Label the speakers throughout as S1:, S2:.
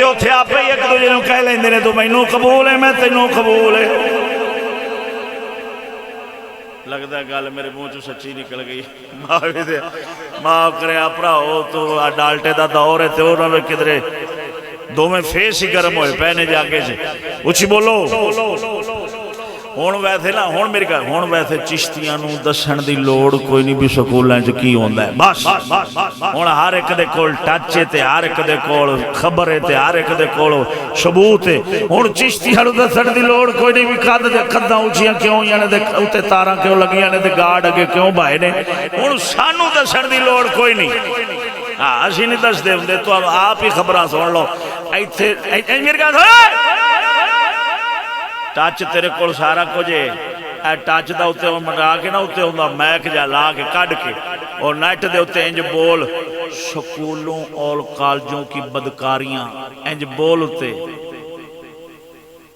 S1: उत्थे आपे ही एक दूजे नूं कह लैंदे ने तू मैनू कबूल है मैं तैनू कबूल है। लगता गल मेरे मुँह चो सच्ची निकल गई। माफ करे भराओ तो डाल्टे का दौर है तो उन्होंने किधरे दोवें फेस ही गर्म होए पे ने जाके च उची बोलो। हुण वैसे ना हुण मेरी गल हुण वैसे चिश्तियां नूं दस्सण दी लोड़ कोई नहीं भी स्कूलों च की होंदा है। बस हुण हर एक दे कोल टच है ते हर एक दे कोल खबर है ते हर एक दे कोल सबूत है। हुण चिश्तियां नूं दस्सण दी लोड़ कोई नहीं भी कद ते कद्दां उचियां क्यों होईयां ने ते उत्ते तारां क्यों लगियां ने ते गार्ड अगे क्यों भाए ने। हुण सानूं दस्सण दी लोड़ कोई नहीं। हाँ असीं नहीं दसदे हुंदे तो आप ही खबरां सुन लो। इत्थे मेरी गल टच तेरे को सारा कुछ है टच का उत्ते मंगा के ना उत्ते मैक जा ला के कढ़ के और नैट के उत्ते इंज बोल स्कूलों और कॉलेजों की बदकारियां इंज बोल उत्ते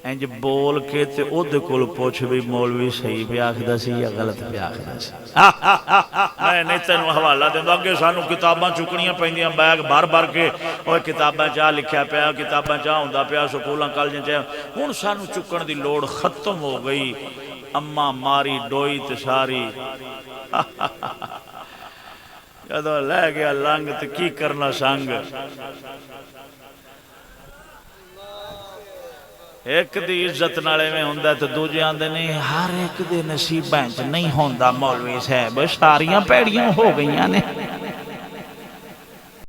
S1: इंज बोल के ते ओदे कोल पुछ भी मौलवी सही पे आखदा सी या गलत पे आखदा सी। मैं नहीं तेन हवाला देंदा अगे सानू किताबां चुकनियां पैंदियां बैग भर भर के और किताबां चा लिखिया पिया किताबां चा हुंदा पिया स्कूलों कॉलेजां च। हुण सानू चुकण दी लोड़ खत्म हो गई। अम्मा मारी डोई ते सारी जदों लै गया लंघ ते की करना संग। एक दी इज्जत नाल इवें हुंदा ते दूजे आंदे ने हर एक दे नसीबां च नहीं होंदा मौलवी साहब सारियां भैड़ियां हो गईयां ने।